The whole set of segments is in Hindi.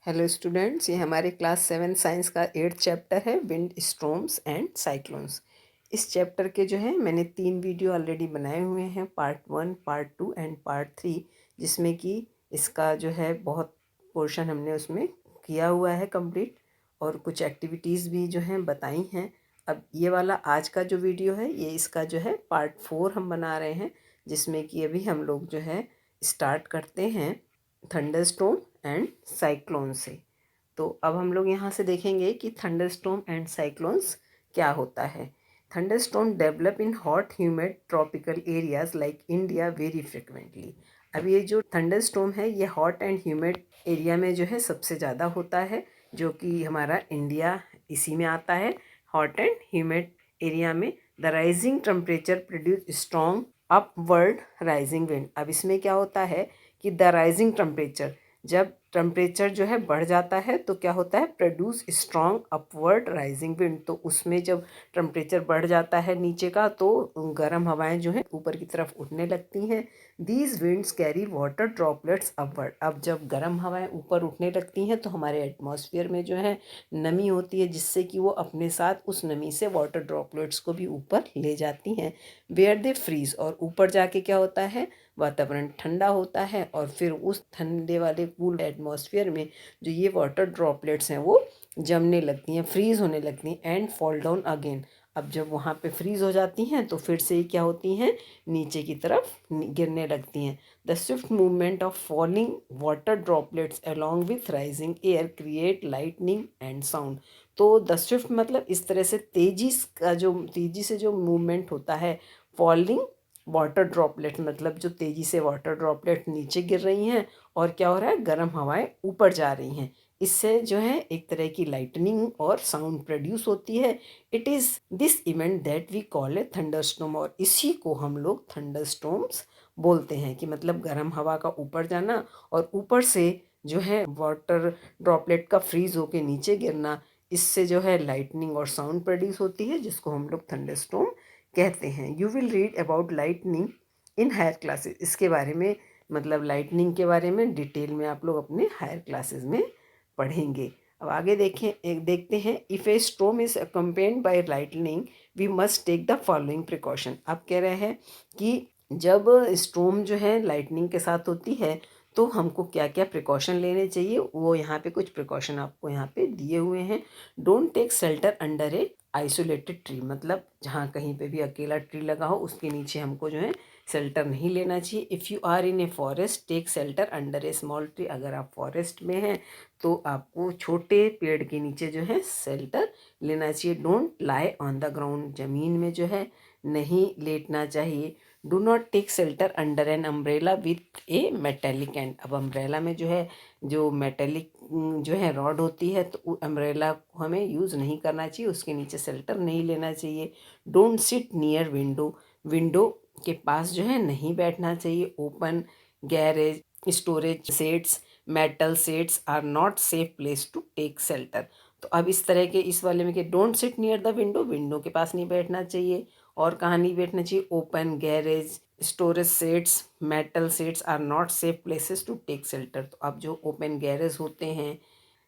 हेलो स्टूडेंट्स, ये हमारे क्लास 7 साइंस का 8th चैप्टर है विंड स्टॉर्म्स एंड साइक्लोन्स। इस चैप्टर के जो है मैंने 3 वीडियो ऑलरेडी बनाए हुए हैं, पार्ट 1, पार्ट 2 एंड पार्ट 3, जिसमें कि इसका जो है बहुत पोर्शन हमने उसमें किया हुआ है कंप्लीट, और कुछ एक्टिविटीज़ भी जो हैं बताई हैं। अब ये वाला आज का जो वीडियो है ये इसका जो है पार्ट 4 हम बना रहे हैं, जिसमें कि अभी हम लोग जो है स्टार्ट करते हैं थंडरस्टॉर्म एंड साइक्लोन से। तो अब हम लोग यहाँ से देखेंगे कि थंडरस्टॉर्म एंड साइक्लोन्स क्या होता है। Thunderstorm develop in hot humid tropical areas like India very frequently. अब ये जो थंडरस्टॉर्म है ये हॉट एंड ह्यूमिड एरिया में जो है सबसे ज़्यादा होता है, जो कि हमारा इंडिया इसी में आता है। हॉट एंड ह्यूमिड एरिया में the rising temperature produce strong upward rising wind. अब इसमें क्या होता है कि द राइजिंग टेम्परेचर, जब टेम्परेचर जो है बढ़ जाता है तो क्या होता है, produce strong upward rising wind. तो उसमें जब टेम्परेचर बढ़ जाता है नीचे का तो गर्म हवाएं जो हैं ऊपर की तरफ उठने लगती हैं। These winds carry water droplets upward. अब जब गर्म हवाएं ऊपर उठने लगती हैं तो हमारे एटमॉस्फेयर में जो है नमी होती है, जिससे कि वो अपने साथ उस नमी से वाटर ड्रॉपलेट्स को भी ऊपर ले जाती हैं। वेयर दे फ्रीज, और ऊपर जाके क्या होता है, वातावरण ठंडा होता है, और फिर उस ठंडे वाले कूल एटमॉस्फेयर में जो ये वाटर ड्रॉपलेट्स हैं वो जमने लगती हैं, फ्रीज़ होने लगती हैं एंड फॉल डाउन अगेन। अब जब वहाँ पे फ्रीज़ हो जाती हैं तो फिर से क्या होती हैं, नीचे की तरफ गिरने लगती हैं। The Swift movement of falling water droplets along with rising air create lightning and sound. तो द स्विफ्ट मतलब इस तरह से तेज़ी से जो मूवमेंट होता है, फॉलिंग वाटर ड्रॉपलेट मतलब जो तेज़ी से वाटर ड्रॉपलेट नीचे गिर रही हैं और क्या हो रहा है, गर्म हवाएं ऊपर जा रही हैं। इससे जो है एक तरह की लाइटनिंग और साउंड प्रोड्यूस होती है। It is this event that we call a thunderstorm, और इसी को हम लोग थंडरस्टॉर्म्स बोलते हैं, कि मतलब गर्म हवा का ऊपर जाना और ऊपर से जो है वाटर ड्रॉपलेट का फ्रीज होके नीचे गिरना, इससे जो है लाइटनिंग और साउंड प्रोड्यूस होती है, जिसको हम लोग थंडरस्टॉर्म कहते हैं। You will read about lightning in higher classes. इसके बारे में मतलब लाइटनिंग के बारे में डिटेल में आप लोग अपने हायर क्लासेस में पढ़ेंगे। अब आगे देखते हैं, if a storm is accompanied by lightning we must take the following precaution. आप कह रहे हैं कि जब स्टॉर्म जो है लाइटनिंग के साथ होती है तो हमको क्या क्या प्रिकॉशन लेने चाहिए, वो यहाँ पे कुछ प्रिकॉशन आपको यहाँ पे दिए हुए हैं। Don't take shelter under a isolated tree, मतलब जहाँ कहीं पे भी अकेला ट्री लगा हो उसके नीचे हमको जो है शेल्टर नहीं लेना चाहिए। If you are in a forest take shelter under a small tree. अगर आप फॉरेस्ट में हैं तो आपको छोटे पेड़ के नीचे जो है शेल्टर लेना चाहिए। Don't lie on the ground, ज़मीन में जो है नहीं लेटना चाहिए। Do not take shelter under an umbrella with a metallic end. अब अम्ब्रेला में जो है जो मेटेलिक जो है रॉड होती है, तो अम्ब्रेला को हमें यूज़ नहीं करना चाहिए, उसके नीचे शेल्टर नहीं लेना चाहिए। Don't sit near window, window के पास जो है नहीं बैठना चाहिए। Open garage storage sheds metal sheds are not safe place to take shelter. तो अब इस तरह के इस वाले में कि don't sit near the window, window के पास नहीं बैठना चाहिए। और कहाँ नहीं बैठना चाहिए, open garage storage sheds metal sheds are not safe places to take shelter. तो अब जो ओपन गैरेज होते हैं,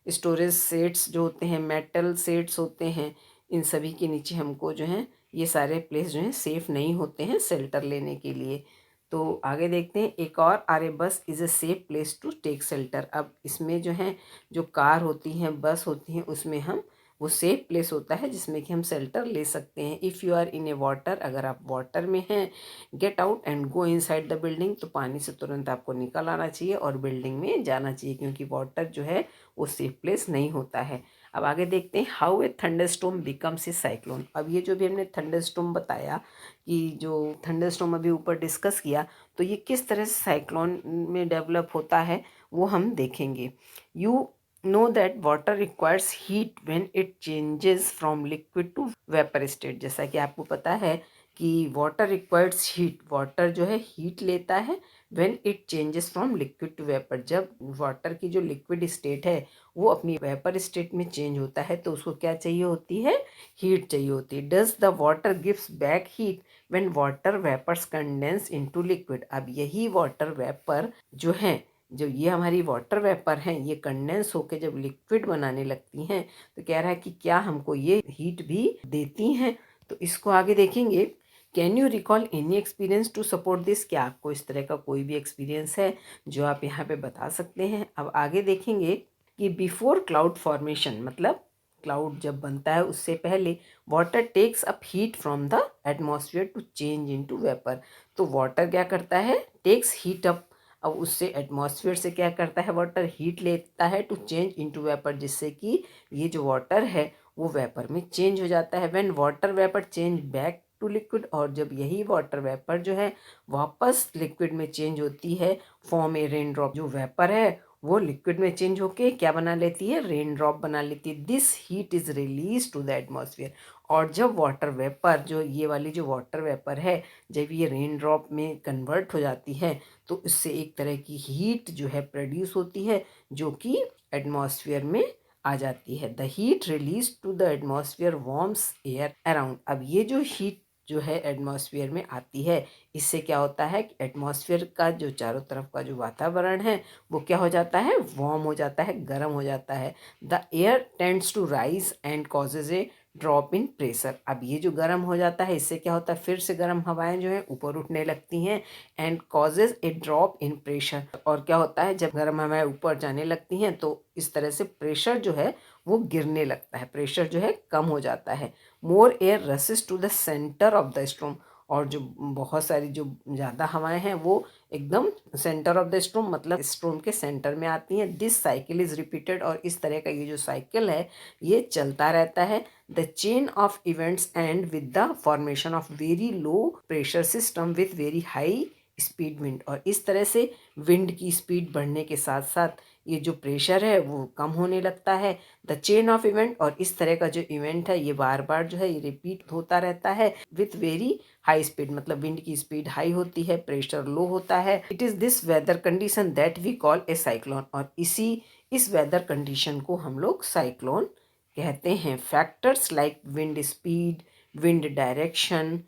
स्टोरेज सेट्स जो होते हैं, मेटल सेट्स होते हैं, इन सभी के नीचे हमको जो है ये सारे प्लेस जो हैं सेफ़ नहीं होते हैं शेल्टर लेने के लिए। तो आगे देखते हैं, एक और or a bus is a safe place to take shelter. अब इसमें जो है जो कार होती हैं, बस होती हैं, उसमें हम वो सेफ प्लेस होता है जिसमें कि हम शेल्टर ले सकते हैं। If you are in a water, अगर आप वाटर में हैं, get out and go inside the building. तो पानी से तुरंत आपको निकल आना चाहिए और बिल्डिंग में जाना चाहिए, क्योंकि वाटर जो है वो सेफ प्लेस नहीं होता है। अब आगे देखते हैं, how a thunderstorm becomes a cyclone. अब ये जो भी हमने थंडरस्टॉर्म बताया, कि जो थंडरस्टॉर्म अभी ऊपर डिस्कस किया, तो ये किस तरह से साइक्लोन में डेवलप होता है वो हम देखेंगे। You know that water requires heat when it changes from liquid to vapour state. जैसा कि आपको पता है कि वाटर रिक्वायर्स हीट, वाटर जो है हीट लेता है when it changes from liquid to vapour. जब वाटर की जो लिक्विड स्टेट है वो अपनी वेपर स्टेट में चेंज होता है तो उसको क्या चाहिए होती है, हीट चाहिए होती है। Does the water gives back heat when water vapours condense into liquid. अब यही वाटर वेपर जो है जो ये हमारी वाटर वेपर हैं ये कंडेंस होकर जब लिक्विड बनाने लगती हैं तो कह रहा है कि क्या हमको ये हीट भी देती हैं। तो इसको आगे देखेंगे। Can you recall any experience to support this, क्या आपको इस तरह का कोई भी एक्सपीरियंस है जो आप यहाँ पे बता सकते हैं। अब आगे देखेंगे कि बिफोर क्लाउड फॉर्मेशन, मतलब क्लाउड जब बनता है उससे पहले water takes up heat from the atmosphere to change into vapour. तो वाटर क्या करता है, टेक्स हीट अप, अब उससे एटमॉस्फेयर से क्या करता है, वाटर हीट लेता है टू चेंज इनटू वेपर, जिससे कि ये जो वाटर है वो वेपर में चेंज हो जाता है। When water vapour change back to liquid, और जब यही वाटर वेपर जो है वापस लिक्विड में चेंज होती है, फॉर्म ए रेन ड्रॉप, जो वेपर है वो लिक्विड में चेंज होके क्या बना लेती है, रेन ड्रॉप बना लेती है। This heat is release to the atmosphere, और जब वाटर वेपर, जो ये वाली जो वाटर वेपर है, जब ये रेन ड्रॉप में कन्वर्ट हो जाती है तो इससे एक तरह की हीट जो है प्रोड्यूस होती है जो कि एटमॉस्फेयर में आ जाती है। The heat release to the atmosphere warms air around. अब ये जो हीट जो है एटमॉस्फेयर में आती है, इससे क्या होता है कि एटमॉस्फेयर का जो चारों तरफ का जो वातावरण है वो क्या हो जाता है, वार्म हो जाता है, गर्म हो जाता है। The air tends to rise and causes a drop in pressure. अब ये जो गर्म हो जाता है इससे क्या होता है, फिर से गर्म हवाएं जो है ऊपर उठने लगती हैं, and causes a drop in pressure. और क्या होता है, जब गर्म हवाएं ऊपर जाने लगती हैं तो इस तरह से प्रेशर जो है वो गिरने लगता है, प्रेशर जो है कम हो जाता है। More air rushes to the centre of the storm, और जो बहुत सारी जो ज़्यादा हवाएं हैं वो एकदम सेंटर ऑफ द स्ट्रोम, मतलब स्ट्रोम के सेंटर में आती हैं। दिस साइकिल इज़ रिपीटेड, और इस तरह का ये जो साइकिल है ये चलता रहता है। The chain of events and with the formation of very low pressure system with very high speed wind, और इस तरह से विंड की स्पीड बढ़ने के साथ साथ ये जो प्रेशर है वो कम होने लगता है। द चेन ऑफ इवेंट, और इस तरह का जो इवेंट है ये बार बार जो है ये रिपीट होता रहता है विथ वेरी हाई स्पीड, मतलब विंड की स्पीड हाई होती है, प्रेशर लो होता है। It is this weather condition that we call a cyclone, और इस वेदर कंडीशन को हम लोग साइक्लोन कहते हैं। Factors like wind speed, wind direction,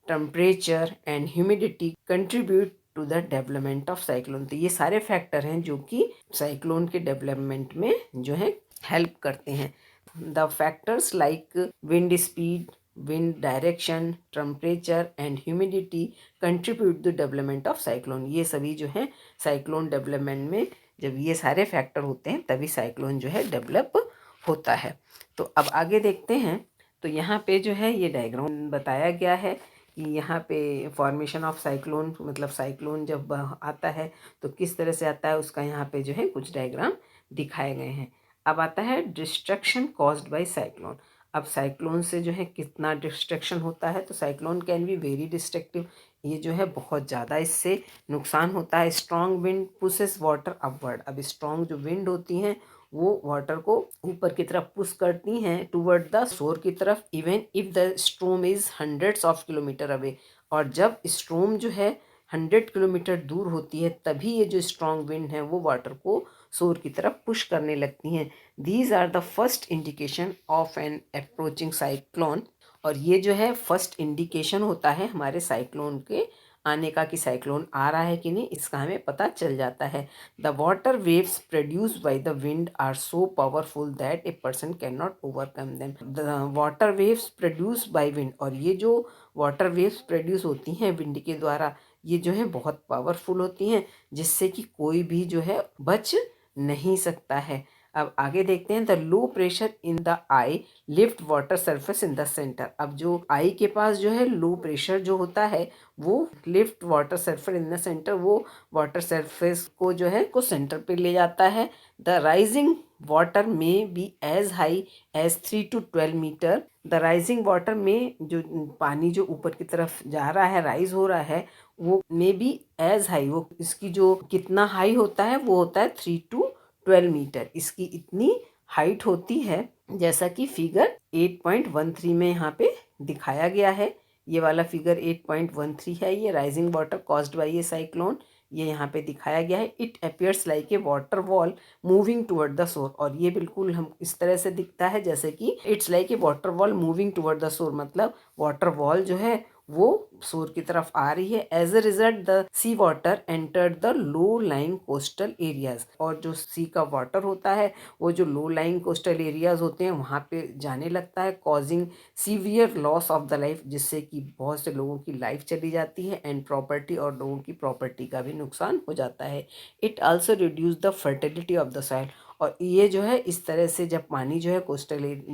temperature and humidity contribute to the development of cyclone. तो ये सारे फैक्टर हैं जो कि साइक्लोन के डेवलपमेंट में जो है हेल्प करते हैं। The factors like wind speed, wind direction, temperature and humidity contribute the development of cyclone. ये सभी जो है साइक्लोन डेवलपमेंट में, जब ये सारे फैक्टर होते हैं तभी साइक्लोन जो है डेवलप होता है। तो अब आगे देखते हैं। तो यहाँ पे जो है ये डायग्राम बताया गया है कि यहाँ पे फॉर्मेशन ऑफ साइक्लोन, मतलब साइक्लोन जब आता है तो किस तरह से आता है, उसका यहाँ पे जो है कुछ डायग्राम दिखाए गए हैं। अब आता है डिस्ट्रक्शन कॉज्ड बाय साइक्लोन। अब साइक्लोन से जो है कितना डिस्ट्रक्शन होता है, तो cyclone can be very destructive, ये जो है बहुत ज़्यादा इससे नुकसान होता है। Strong wind pushes water upward. अब स्ट्रॉन्ग जो विंड होती हैं वो वाटर को ऊपर की तरफ पुश करती हैं टूवर्ड द शोर की तरफ, even if the स्ट्रोम is hundreds of kilometre away. और जब स्ट्रोम जो है 100 किलोमीटर दूर होती है तभी ये जो स्ट्रॉन्ग विंड है वो वाटर को शोर की तरफ पुश करने लगती हैं। These are the first indication of an approaching cyclone, और ये जो है फर्स्ट इंडिकेशन होता है हमारे साइक्लोन के आने का कि साइक्लोन आ रहा है कि नहीं, इसका हमें पता चल जाता है। The water waves produced by the wind are so powerful that a person can not overcome them. The water waves produced by wind, और ये जो वाटर वेव्स प्रोड्यूस होती हैं विंड के द्वारा, ये जो है बहुत पावरफुल होती हैं जिससे कि कोई भी जो है बच नहीं सकता है। अब आगे देखते हैं। The low pressure in the I lift water surface in the centre. अब जो आई के पास जो है लो प्रेशर जो होता है वो lift water surface in the centre, वो वाटर सरफेस को जो है को सेंटर पे ले जाता है। The rising water may be as high as 3 to 12 metre. The rising water में जो पानी जो ऊपर की तरफ जा रहा है, राइज हो रहा है, वो मे बी एज हाई, वो इसकी जो कितना हाई होता है वो होता है 3 to 12 मीटर, इसकी इतनी हाइट होती है, जैसा कि फिगर 8.13 में यहाँ पे दिखाया गया है। ये वाला फिगर 8.13 है, ये राइजिंग वाटर कॉज्ड बाय ये साइक्लोन, ये यहाँ पे दिखाया गया है। It appears like a water wall moving toward the shore, और ये बिल्कुल हम इस तरह से दिखता है जैसे कि it's like a water wall moving toward the shore, मतलब वाटर वॉल जो है वो शोर की तरफ आ रही है। As a result the sea water entered the low lying coastal areas, और जो सी का वाटर होता है वो जो लो लाइंग कोस्टल एरियाज होते हैं वहाँ पे जाने लगता है, causing severe loss of the life, जिससे कि बहुत से लोगों की लाइफ चली जाती है, एंड प्रॉपर्टी, और लोगों की प्रॉपर्टी का भी नुकसान हो जाता है। It also reduce the fertility of the soil, और ये जो है इस तरह से जब पानी जो है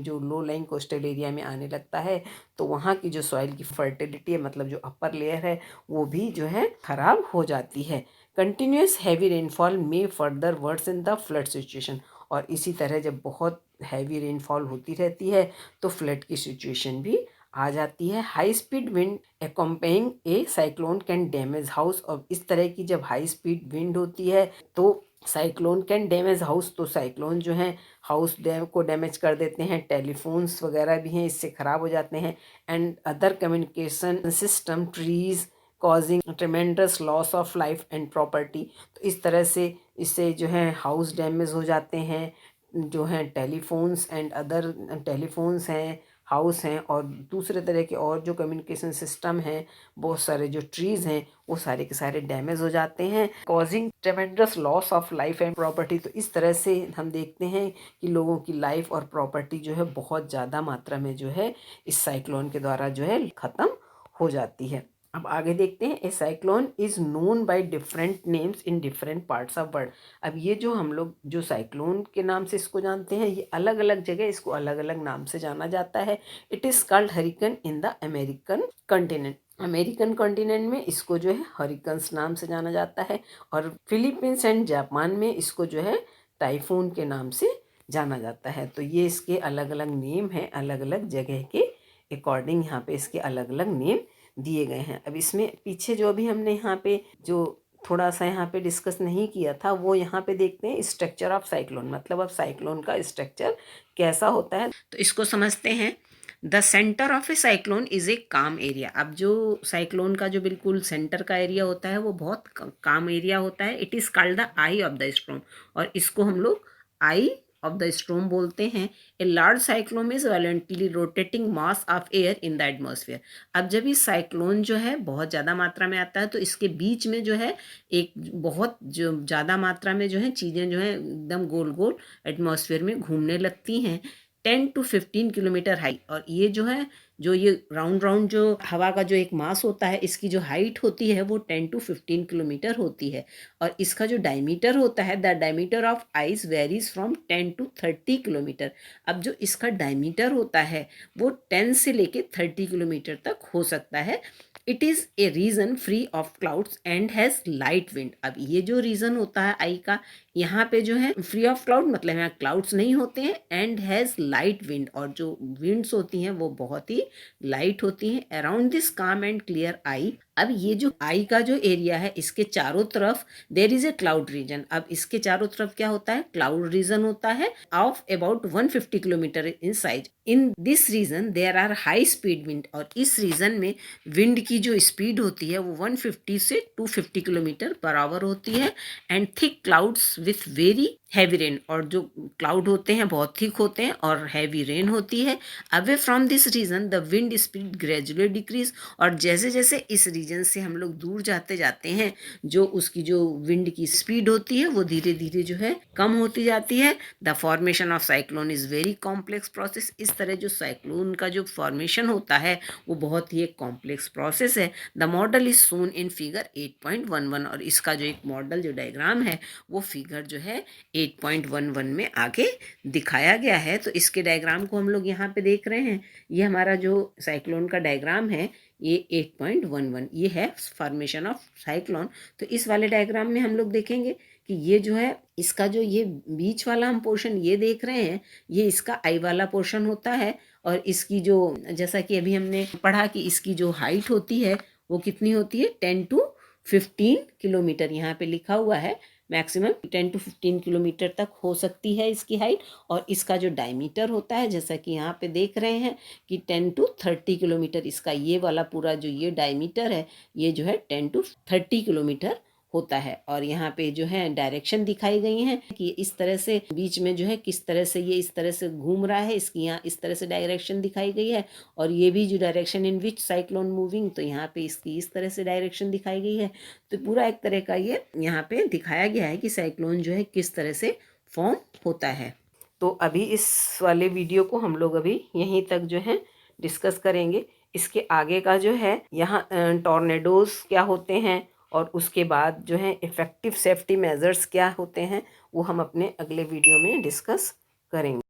जो लो लाइंग कोस्टल एरिया में आने लगता है तो वहाँ की जो सॉइल की फर्टिलिटी है, मतलब जो अपर लेयर है, वो भी जो है खराब हो जाती है। Continuous heavy rainfall may further worsen the flood situation, और इसी तरह जब बहुत हैवी रेनफॉल होती रहती है तो फ्लड की सिचुएशन भी आ जाती है। High speed wind accompanying a cyclone can damage house, और इस तरह की जब हाई स्पीड विंड होती है तो साइक्लोन कैन डैमेज हाउस, तो साइक्लोन जो है हाउस को डैमेज कर देते हैं, टेलीफोन्स वगैरह भी हैं इससे ख़राब हो जाते हैं, and other communication system trees causing ट्रेमेंडस loss of life and property. तो इस तरह से इससे जो है हाउस डैमेज हो जाते हैं, जो हैं टेलीफोन्स एंड अदर टेलीफोन्स हैं, हाउस हैं, और दूसरे तरह के और जो कम्युनिकेशन सिस्टम हैं, बहुत सारे जो ट्रीज़ हैं वो सारे के सारे डैमेज हो जाते हैं, causing ट्रेमेंडस loss of life and property. तो इस तरह से हम देखते हैं कि लोगों की लाइफ और प्रॉपर्टी जो है बहुत ज़्यादा मात्रा में जो है इस साइक्लोन के द्वारा जो है ख़त्म हो जाती है। अब आगे देखते हैं, a cyclone is known by different names in different parts of world. अब ये जो हम लोग जो साइक्लोन के नाम से इसको जानते हैं, ये अलग अलग जगह इसको अलग अलग नाम से जाना जाता है। It is called hurricane in the American continent, American continent में इसको जो है हरिकन्स नाम से जाना जाता है, और फिलीपींस एंड जापान में इसको जो है टाइफून के नाम से जाना जाता है। तो ये इसके अलग अलग नेम हैं, अलग अलग जगह के अकॉर्डिंग यहाँ पे इसके अलग अलग नेम दिए गए हैं। अब इसमें पीछे जो अभी हमने यहाँ पे जो थोड़ा सा यहाँ पे डिस्कस नहीं किया था वो यहाँ पे देखते हैं, स्ट्रक्चर ऑफ साइक्लोन, मतलब अब साइक्लोन का स्ट्रक्चर कैसा होता है तो इसको समझते हैं। The centre of A cyclone is a काम एरिया। अब जो साइक्लोन का जो बिल्कुल सेंटर का एरिया होता है वो बहुत काम एरिया होता है। It is called the I of the storm, और इसको हम लोग आई ऑफ द स्टॉर्म बोलते हैं। A large cyclone is violently rotating mass of air in the atmosphere. अब जब ये साइक्लोन जो है बहुत ज़्यादा मात्रा में आता है तो इसके बीच में जो है एक बहुत जो ज़्यादा मात्रा में जो है चीज़ें जो है एकदम गोल गोल एटमॉस्फेयर में घूमने लगती हैं, 10 to 15 किलोमीटर हाई। और ये जो है जो ये राउंड राउंड जो हवा का जो एक मास होता है इसकी जो हाइट होती है वो 10 to 15 किलोमीटर होती है, और इसका जो डायमीटर होता है, the diameter of ice varies from 10 to 30 kilometre. अब जो इसका डायमीटर होता है वो 10 से लेके 30 किलोमीटर तक हो सकता है। It is a region free of clouds and has light wind. अब ये जो रीजन होता है आई का, यहाँ पे जो है फ्री ऑफ क्लाउड मतलब यहाँ क्लाउड्स नहीं होते हैं, एंड हैज़ लाइट विंड, और जो विंड्स होती हैं वो बहुत ही लाइट होती हैं। अराउंड दिस काम एंड क्लियर आई, अब ये जो आई का जो एरिया है इसके चारों तरफ there is a cloud region. अब इसके चारों तरफ क्या होता है, क्लाउड रीजन होता है of about 150 kilometre in size. In this region there are high speed wind, और इस रीजन में विंड की जो स्पीड होती है वो 150 से 250 किलोमीटर पर आवर होती है, and thick clouds with very heavy rain, और जो क्लाउड होते हैं बहुत थिक होते हैं और हैवी रेन होती है। Away from this region the wind speed gradually decrease, और जैसे जैसे इस रीजन से हम लोग दूर जाते जाते हैं जो उसकी जो विंड की स्पीड होती है वो धीरे धीरे जो है कम होती जाती है। The formation of cyclone is very complex process. इस तरह जो साइक्लोन का जो फॉर्मेशन होता है वो बहुत ही एक कॉम्प्लेक्स प्रोसेस है। The model is shown in figure 8.11, और इसका जो एक मॉडल जो डायग्राम है वो फिगर जो है 8.11 में आगे दिखाया गया है। तो इसके डायग्राम को हम लोग यहाँ पे देख रहे हैं, ये हमारा जो साइक्लोन का डायग्राम है ये 8.11 ये है फॉर्मेशन ऑफ साइक्लोन। तो इस वाले डायग्राम में हम लोग देखेंगे कि ये जो है इसका जो ये बीच वाला हम पोर्शन ये देख रहे हैं ये इसका आई वाला पोर्शन होता है, और इसकी जो जैसा कि अभी हमने पढ़ा कि इसकी जो हाइट होती है वो कितनी होती है 10 to 15 किलोमीटर, यहाँ पे लिखा हुआ है मैक्सिमम 10 to 15 किलोमीटर तक हो सकती है इसकी हाइट। और इसका जो डायमीटर होता है जैसा कि यहाँ पे देख रहे हैं कि 10 to 30 किलोमीटर, इसका ये वाला पूरा जो ये डायमीटर है ये जो है 10 to 30 किलोमीटर होता है। और यहाँ पे जो है डायरेक्शन दिखाई गई हैं कि इस तरह से बीच में जो है किस तरह से ये इस तरह से घूम रहा है, इसकी यहाँ इस तरह से डायरेक्शन दिखाई गई है। और ये भी जो direction in which cyclone moving, तो यहाँ पे इसकी इस तरह से डायरेक्शन दिखाई गई है। तो पूरा एक तरह का ये यहाँ पे दिखाया गया है कि साइक्लोन जो है किस तरह से फॉर्म होता है। तो अभी इस वाले वीडियो को हम लोग अभी यहीं तक जो है डिस्कस करेंगे। इसके आगे का जो है यहाँ टॉर्नेडोज क्या होते हैं और उसके बाद जो है इफ़ेक्टिव सेफ्टी मेजर्स क्या होते हैं, वो हम अपने अगले वीडियो में डिस्कस करेंगे।